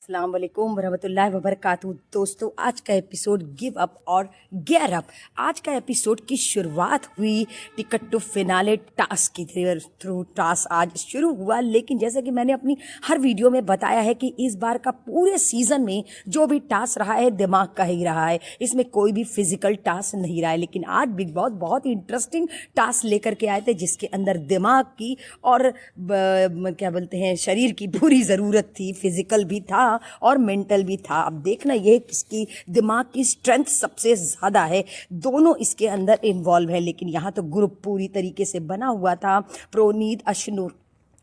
अस्सलाम वालेकुम वरहमतुल्लाहि वबरकातुहू। दोस्तों, आज का एपिसोड गिव अप और गेयर अप। आज का एपिसोड की शुरुआत हुई टिकट टू फिनाले टास्क की थ्रू। टास्क आज शुरू हुआ, लेकिन जैसे कि मैंने अपनी हर वीडियो में बताया है कि इस बार का पूरे सीजन में जो भी टास्क रहा है दिमाग का ही रहा है। इसमें कोई भी फिजिकल टास्क नहीं रहा है, लेकिन आज बिग बॉस बहुत ही इंटरेस्टिंग टास्क लेकर के आए थे जिसके अंदर दिमाग की और क्या बोलते हैं शरीर की पूरी ज़रूरत थी। फिजिकल भी था और मेंटल भी था। अब देखना ये किसकी दिमाग की स्ट्रेंथ सबसे ज़्यादा है, दोनों इसके अंदर इन्वॉल्व है। लेकिन यहाँ तो ग्रुप पूरी तरीके से बना हुआ था, प्रोनीत, अशनूर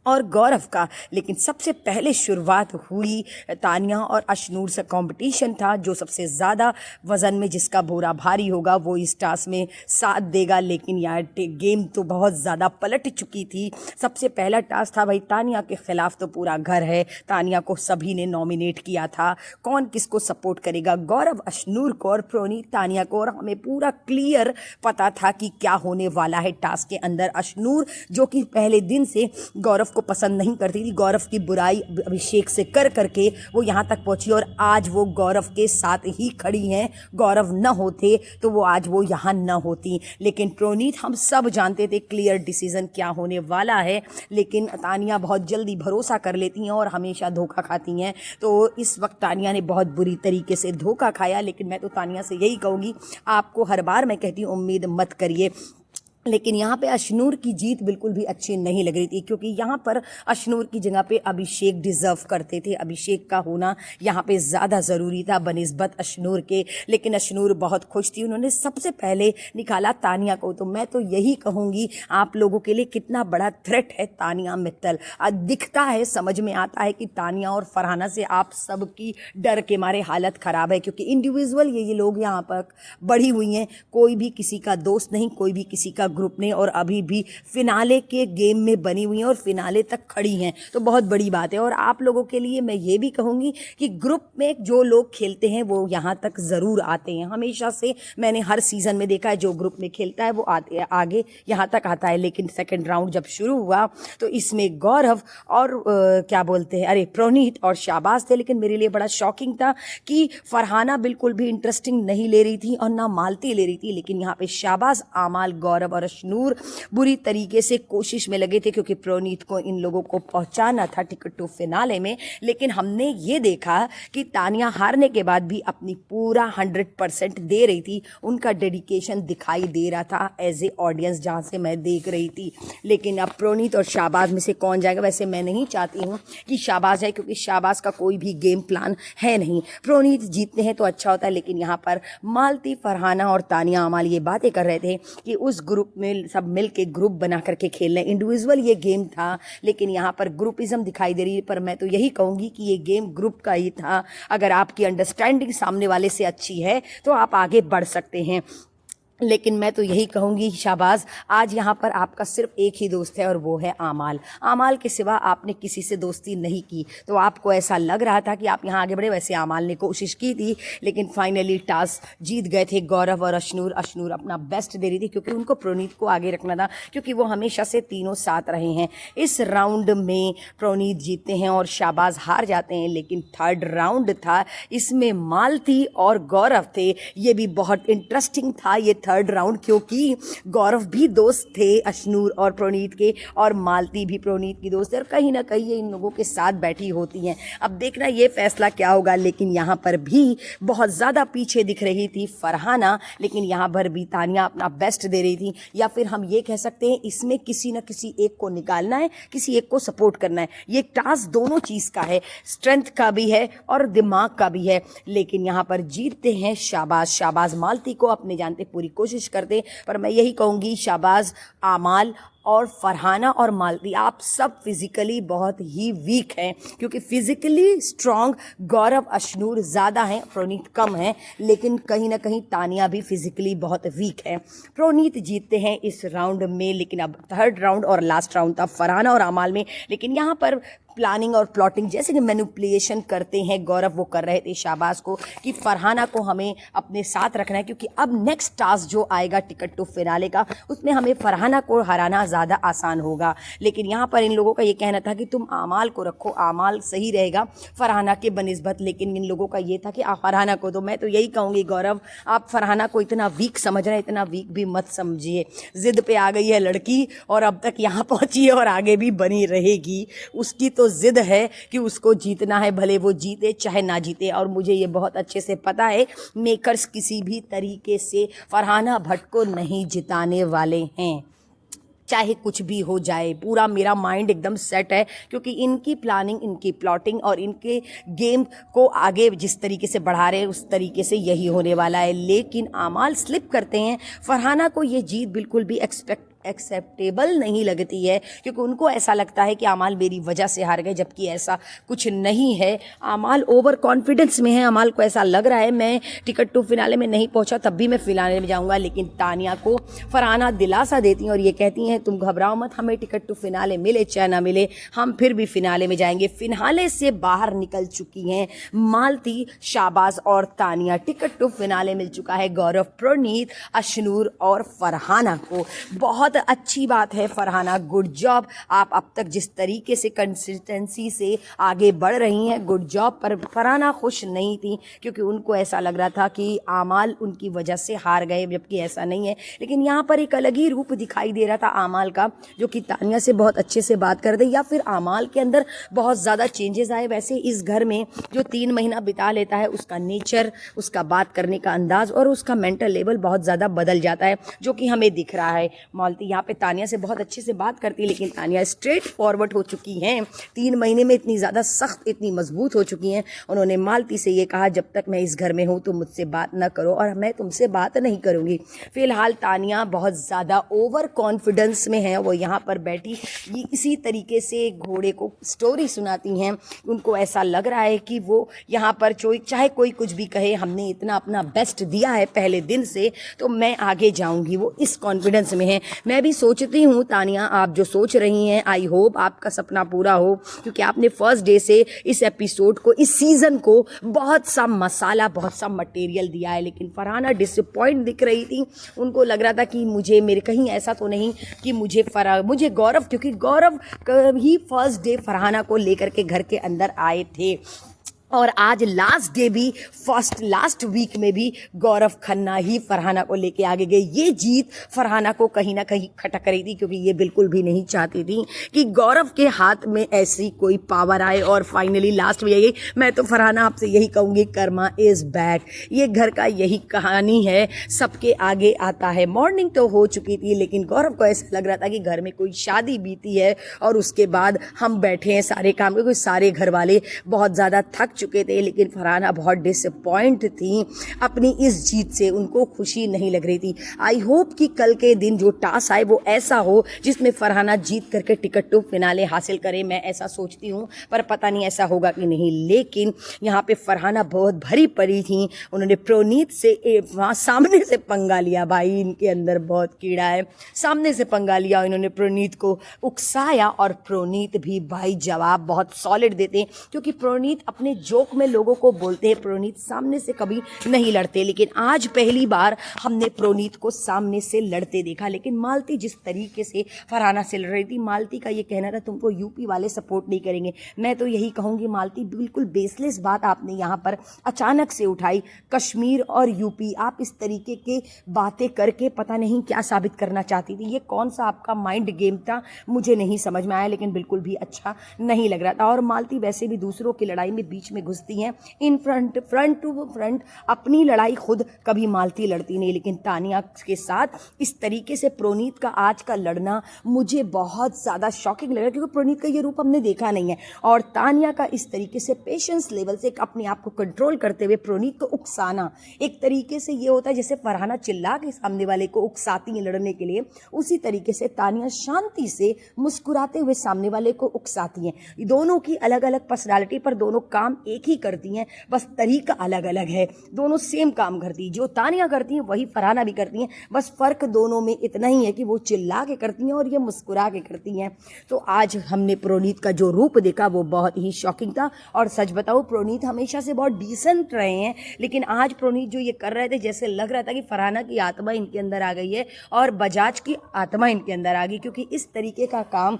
और गौरव का। लेकिन सबसे पहले शुरुआत हुई तानिया और अशनूर से। कंपटीशन था जो सबसे ज़्यादा वज़न में जिसका बोरा भारी होगा वो इस टास्क में साथ देगा। लेकिन यार गेम तो बहुत ज़्यादा पलट चुकी थी। सबसे पहला टास्क था भाई तानिया के ख़िलाफ़ तो पूरा घर है। तानिया को सभी ने नॉमिनेट किया था, कौन किसको सपोर्ट करेगा, गौरव अशनूर को और प्रोनीत तानिया को। और हमें पूरा क्लियर पता था कि क्या होने वाला है टास्क के अंदर। अशनूर जो कि पहले दिन से गौरव को पसंद नहीं करती थी, गौरव की बुराई अभिषेक से कर करके वो यहाँ तक पहुंची और आज वो गौरव के साथ ही खड़ी हैं। गौरव न होते तो वो आज वो यहाँ न होती। लेकिन प्रोनीत, हम सब जानते थे क्लियर डिसीजन क्या होने वाला है, लेकिन तानिया बहुत जल्दी भरोसा कर लेती हैं और हमेशा धोखा खाती हैं। तो इस वक्त तानिया ने बहुत बुरी तरीके से धोखा खाया। लेकिन मैं तो तानिया से यही कहूँगी, आपको हर बार मैं कहती हूँ उम्मीद मत करिए। लेकिन यहाँ पे अशनूर की जीत बिल्कुल भी अच्छी नहीं लग रही थी, क्योंकि यहाँ पर अशनूर की जगह पे अभिषेक डिज़र्व करते थे। अभिषेक का होना यहाँ पे ज़्यादा ज़रूरी था बनिस्बत अशनूर के। लेकिन अशनूर बहुत खुश थी, उन्होंने सबसे पहले निकाला तानिया को। तो मैं तो यही कहूँगी आप लोगों के लिए कितना बड़ा थ्रेट है तानिया मित्तल। दिखता है, समझ में आता है कि तानिया और फरहाना से आप सबकी डर के मारे हालत ख़राब है, क्योंकि इंडिविजुअल ये लोग यहाँ पर बढ़ी हुई हैं। कोई भी किसी का दोस्त नहीं, कोई भी किसी का ग्रुप ने, और अभी भी फिनाले के गेम में बनी हुई हैं और फिनाले तक खड़ी हैं। तो बहुत बड़ी बात है। और आप लोगों के लिए मैं ये भी कहूँगी कि ग्रुप में जो लोग खेलते हैं वो यहाँ तक ज़रूर आते हैं। हमेशा से मैंने हर सीज़न में देखा है, जो ग्रुप में खेलता है वो आगे यहाँ तक आता है। लेकिन सेकेंड राउंड जब शुरू हुआ तो इसमें गौरव और क्या बोलते हैं, अरे प्रोनीत और शाबाज थे। लेकिन मेरे लिए बड़ा शॉकिंग था कि फरहाना बिल्कुल भी इंटरेस्टिंग नहीं ले रही थी और ना मालती ले रही थी। लेकिन यहाँ पे शाबाज, आमाल, गौरव और अशनूर बुरी तरीके से कोशिश में लगे थे, क्योंकि प्रोनीत को इन लोगों को पहुंचाना था टिकट टू फिनाले में। लेकिन हमने ये देखा कि तानिया हारने के बाद भी अपनी पूरा 100% दे रही थी। उनका डेडिकेशन दिखाई दे रहा था एज ए ऑडियंस, जहाँ से मैं देख रही थी। लेकिन अब प्रोनीत और शाबाज में से कौन जाएगा? वैसे मैं नहीं चाहती हूँ कि शाबाज है, क्योंकि शाबाज का कोई भी गेम प्लान है नहीं। प्रोनीत जीतते हैं तो अच्छा होता है। लेकिन यहाँ पर मालती, फरहाना और तानिया अमाल ये बातें कर रहे थे कि उस ग्रुप में सब मिल के ग्रुप बना करके खेल रहे हैं। इंडिविजुअल ये गेम था, लेकिन यहाँ पर ग्रुपिज्म दिखाई दे रही है। पर मैं तो यही कहूँगी कि ये गेम ग्रुप का ही था। अगर आपकी अंडरस्टैंडिंग सामने वाले से अच्छी है तो आप आगे बढ़ सकते हैं। लेकिन मैं तो यही कहूँगी शाबाज, आज यहाँ पर आपका सिर्फ एक ही दोस्त है और वो है आमाल। आमाल के सिवा आपने किसी से दोस्ती नहीं की, तो आपको ऐसा लग रहा था कि आप यहाँ आगे बढ़े। वैसे आमाल ने कोशिश की थी, लेकिन फाइनली टास्क जीत गए थे गौरव और अशनूर। अशनूर अपना बेस्ट दे रही थी, क्योंकि उनको प्रोनीत को आगे रखना था, क्योंकि वो हमेशा से तीनों साथ रहे हैं। इस राउंड में प्रोनीत जीतते हैं और शाबाज हार जाते हैं। लेकिन थर्ड राउंड था, इसमें मालती और गौरव थे। ये भी बहुत इंटरेस्टिंग था ये थर्ड राउंड, क्योंकि गौरव भी दोस्त थे अशनूर और प्रोनीत के, और मालती भी प्रोनीत की दोस्त है। और कहीं ना कहीं ये इन लोगों के साथ बैठी होती हैं। अब देखना ये फैसला क्या होगा। लेकिन यहाँ पर भी बहुत ज़्यादा पीछे दिख रही थी फरहाना, लेकिन यहाँ पर भी तानिया अपना बेस्ट दे रही थी। या फिर हम ये कह सकते हैं इसमें किसी न किसी एक को निकालना है, किसी एक को सपोर्ट करना है। ये टास्क दोनों चीज़ का है, स्ट्रेंथ का भी है और दिमाग का भी है। लेकिन यहाँ पर जीतते हैं शाबाज। शाबाज मालती को अपने जानते पूरी कोशिश करते, पर मैं यही कहूँगी शाबाज, आमाल और फरहाना और मालती, आप सब फिजिकली बहुत ही वीक हैं, क्योंकि फिजिकली स्ट्रांग गौरव अशनूर ज़्यादा हैं, प्रोनीत कम है। लेकिन कहीं ना कहीं तानिया भी फिजिकली बहुत वीक है। प्रोनीत जीतते हैं इस राउंड में। लेकिन अब थर्ड राउंड और लास्ट राउंड था फरहाना और आमाल में। लेकिन यहाँ पर प्लानिंग और प्लॉटिंग, जैसे कि मैनिपुलेशन करते हैं गौरव, वो कर रहे थे शाबाज को कि फरहाना को हमें अपने साथ रखना है, क्योंकि अब नेक्स्ट टास्क जो आएगा टिकट टू फिनाले का, उसमें हमें फरहाना को हराना ज़्यादा आसान होगा। लेकिन यहाँ पर इन लोगों का ये कहना था कि तुम आमाल को रखो, आमाल सही रहेगा फरहाना के बनिस्बत। लेकिन इन लोगों का ये था कि आप फरहाना को, तो मैं तो यही कहूँगी गौरव, आप फरहाना को इतना वीक समझ रहे हैं, इतना वीक भी मत समझिए। जिद पे आ गई है लड़की और अब तक यहाँ पहुँची है और आगे भी बनी रहेगी। उसकी तो जिद है कि उसको जीतना है, भले वो जीते चाहे ना जीते। और मुझे ये बहुत अच्छे से पता है मेकर्स किसी भी तरीके से फरहाना भट्ट को नहीं जिताने वाले हैं, चाहे कुछ भी हो जाए। पूरा मेरा माइंड एकदम सेट है, क्योंकि इनकी प्लानिंग, इनकी प्लॉटिंग और इनके गेम को आगे जिस तरीके से बढ़ा रहे हैं उस तरीके से यही होने वाला है। लेकिन आमाल स्लिप करते हैं। फरहाना को ये जीत बिल्कुल भी एक्सेप्टेबल नहीं लगती है, क्योंकि उनको ऐसा लगता है कि आमाल मेरी वजह से हार गए, जबकि ऐसा कुछ नहीं है। आमाल ओवर कॉन्फिडेंस में है। आमाल को ऐसा लग रहा है मैं टिकट टू फिनाले में नहीं पहुंचा तब भी मैं फिनाले में जाऊंगा। लेकिन तानिया को फरहाना दिलासा देती हैं और ये कहती हैं तुम घबराओ मत, हमें टिकट टू फिनाले मिले चाहे ना मिले, हम फिर भी फिनाले में जाएंगे। फिनाले से बाहर निकल चुकी हैं मालती, शाबाज और तानिया। टिकट टू फिनाले मिल चुका है गौरव, प्रणीत, अशनूर और फरहाना को। बहुत अच्छी बात है फरहाना, गुड जॉब। आप अब तक जिस तरीके से कंसिस्टेंसी से आगे बढ़ रही हैं, गुड जॉब। पर फरहाना खुश नहीं थी, क्योंकि उनको ऐसा लग रहा था कि आमाल उनकी वजह से हार गए, जबकि ऐसा नहीं है। लेकिन यहाँ पर एक अलग ही रूप दिखाई दे रहा था आमाल का, जो कि तानिया से बहुत अच्छे से बात कर दे, या फिर आमाल के अंदर बहुत ज़्यादा चेंजेस आए। वैसे इस घर में जो 3 महीना बिता लेता है, उसका नेचर, उसका बात करने का अंदाज और उसका मेंटल लेवल बहुत ज़्यादा बदल जाता है, जो कि हमें दिख रहा है। मालती यहाँ पे तानिया से बहुत अच्छे से बात करती है, लेकिन तानिया स्ट्रेट फॉरवर्ड हो चुकी हैं। 3 महीने में इतनी ज़्यादा सख्त, इतनी मजबूत हो चुकी हैं। उन्होंने मालती से ये कहा जब तक मैं इस घर में हूँ तुम मुझसे बात ना करो और मैं तुमसे बात नहीं करूँगी। फिलहाल तानिया बहुत ज़्यादा ओवर कॉन्फिडेंस में है। वो यहाँ पर बैठी ये इसी तरीके से घोड़े को स्टोरी सुनाती हैं। उनको ऐसा लग रहा है कि वो यहाँ पर चाहे कोई कुछ भी कहे, हमने इतना अपना बेस्ट दिया है पहले दिन से, तो मैं आगे जाऊँगी। वो इस कॉन्फिडेंस में है। मैं भी सोचती हूँ तानिया, आप जो सोच रही हैं, आई होप आपका सपना पूरा हो, क्योंकि आपने फर्स्ट डे से इस एपिसोड को, इस सीज़न को बहुत सा मसाला, बहुत सा मटेरियल दिया है। लेकिन फरहाना डिसअपॉइंट दिख रही थी। उनको लग रहा था कि मुझे, मेरे कहीं ऐसा तो नहीं कि मुझे गौरव, क्योंकि गौरव ही फर्स्ट डे फरहाना को लेकर के घर के अंदर आए थे और आज लास्ट डे भी, लास्ट वीक में भी गौरव खन्ना ही फरहाना को लेके आगे गए। ये जीत फरहाना को कहीं ना कहीं खटक रही थी, क्योंकि ये बिल्कुल भी नहीं चाहती थी कि गौरव के हाथ में ऐसी कोई पावर आए। और फाइनली लास्ट में यही, मैं तो फरहाना आपसे यही कहूँगी, कर्मा इज बैक। ये घर का यही कहानी है, सबके आगे आता है। मॉर्निंग तो हो चुकी थी, लेकिन गौरव को ऐसा लग रहा था कि घर में कोई शादी बीती है और उसके बाद हम बैठे हैं सारे काम, क्योंकि सारे घर वाले बहुत ज़्यादा थक चुके थे। लेकिन फरहाना बहुत डिसअपॉइंट थी अपनी इस जीत से, उनको खुशी नहीं लग रही थी। आई होप कि कल के दिन जो टास्क आए वो ऐसा हो जिसमें फरहाना जीत करके टिकट टू फिनाले हासिल करे। मैं ऐसा सोचती हूँ, पर पता नहीं ऐसा होगा कि नहीं। लेकिन यहाँ पे फरहाना बहुत भरी पड़ी थी। उन्होंने प्रोनीत से वहाँ सामने से पंगा लिया। भाई इनके अंदर बहुत कीड़ा है। सामने से पंगा लिया, इन्होंने प्रोनीत को उकसाया और प्रोनीत भी भाई जवाब बहुत सॉलिड देते, क्योंकि प्रोनीत अपने जोक में लोगों को बोलते हैं। प्रोनीत सामने से कभी नहीं लड़ते, लेकिन आज पहली बार हमने प्रोनीत को सामने से लड़ते देखा। लेकिन मालती जिस तरीके से फरहाना से लड़ रही थी, मालती का ये कहना था तुमको यूपी वाले सपोर्ट नहीं करेंगे। मैं तो यही कहूँगी मालती, बिल्कुल बेसलेस बात आपने यहाँ पर अचानक से उठाई। कश्मीर और यूपी, आप इस तरीके के बातें करके पता नहीं क्या साबित करना चाहती थी। ये कौन सा आपका माइंड गेम था, मुझे नहीं समझ में आया, लेकिन बिल्कुल भी अच्छा नहीं लग रहा था। और मालती वैसे भी दूसरों की लड़ाई में बीच में घुसती हैं, इन फ्रंट टू फ्रंट। अपनी लड़ाई खुद कभी मालती लड़ती नहीं, लेकिन तानिया के साथ इस तरीके से प्रोनीत का आज का लड़ना मुझे बहुत ज़्यादा शॉकिंग लगा, क्योंकि प्रोनीत का ये रूप हमने देखा नहीं है। और तानिया का इस तरीके से पेशेंस लेवल से अपने आप को कंट्रोल करते हुए प्रोनीत को उकसाना, एक तरीके से ये होता है जैसे फरहाना चिल्ला के सामने वाले को उकसाती है लड़ने के लिए, उसी तरीके से तानिया शांति से मुस्कुराते हुए सामने वाले को उकसाती हैं। दोनों की अलग अलग पर्सनालिटी, पर दोनों काम एक ही करती हैं, बस तरीका अलग अलग है। दोनों सेम काम करती हैं, जो तानिया करती हैं वही फरहाना भी करती हैं, बस फ़र्क दोनों में इतना ही है कि वो चिल्ला के करती हैं और ये मुस्कुरा के करती हैं। तो आज हमने प्रोनीत का जो रूप देखा वो बहुत ही शॉकिंग था। और सच बताओ, प्रोनीत हमेशा से बहुत डिसेंट रहे हैं, लेकिन आज प्रोनीत जो ये कर रहे थे, जैसे लग रहा था कि फरहाना की आत्मा इनके अंदर आ गई है और बजाज की आत्मा इनके अंदर आ गई, क्योंकि इस तरीके का काम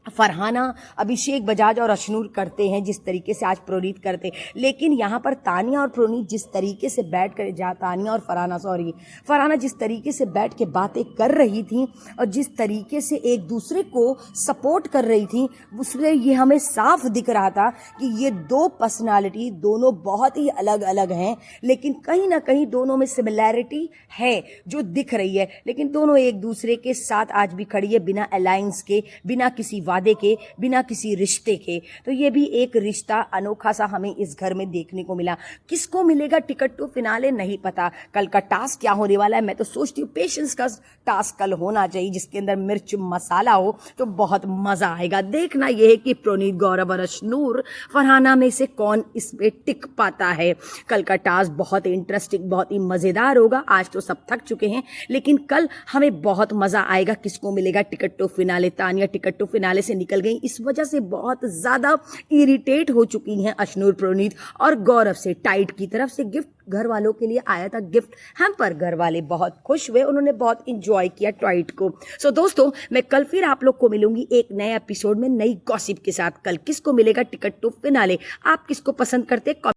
फरहाना, अभिषेक बजाज और अशनूर करते हैं जिस तरीके से आज प्रोनीत करते। लेकिन यहाँ पर तानिया और प्रोनीत जिस तरीके से बैठ कर तानिया और फरहाना जिस तरीके से बैठ के बातें कर रही थी और जिस तरीके से एक दूसरे को सपोर्ट कर रही थी, उसमें ये हमें साफ दिख रहा था कि ये दो पर्सनालिटी दोनों बहुत ही अलग अलग हैं, लेकिन कहीं ना कहीं दोनों में सिमिलैरिटी है जो दिख रही है। लेकिन दोनों एक दूसरे के साथ आज भी खड़ी है, बिना अलायंस के, बिना किसी वादे के, बिना किसी रिश्ते के। तो ये भी एक रिश्ता अनोखा सा हमें इस घर में देखने को मिला। किसको मिलेगा टिकट टू फिनाले नहीं पता, कल का टास्क क्या होने वाला है। मैं तो सोचती हूँ पेशेंस का टास्क कल होना चाहिए, जिसके अंदर मिर्च मसाला हो तो बहुत मजा आएगा। देखना यह है कि प्रोनीत, गौरव और अशनूर, फरहाना में से कौन इसमें टिक पाता है। कल का टास्क बहुत इंटरेस्टिंग, बहुत ही मजेदार होगा। आज तो सब थक चुके हैं, लेकिन कल हमें बहुत मजा आएगा। किसको मिलेगा ticket to finale. Tania ticket to finale से निकल गई, इस वजह से बहुत ज्यादा इरिटेट हो चुकी हैं अशनूर, प्रोनीत और गौरव से। टाइट की तरफ से गिफ्ट घर वालों के लिए आया था, गिफ्ट हैम्पर। घर वाले बहुत खुश हुए, उन्होंने बहुत इंजॉय किया टाइट को। सो दोस्तों, मैं कल फिर आप लोग को मिलूंगी एक नए एपिसोड में नई गॉसिप के साथ। कल किसको मिलेगा टिकट टू फिनाले, आप किसको पसंद करते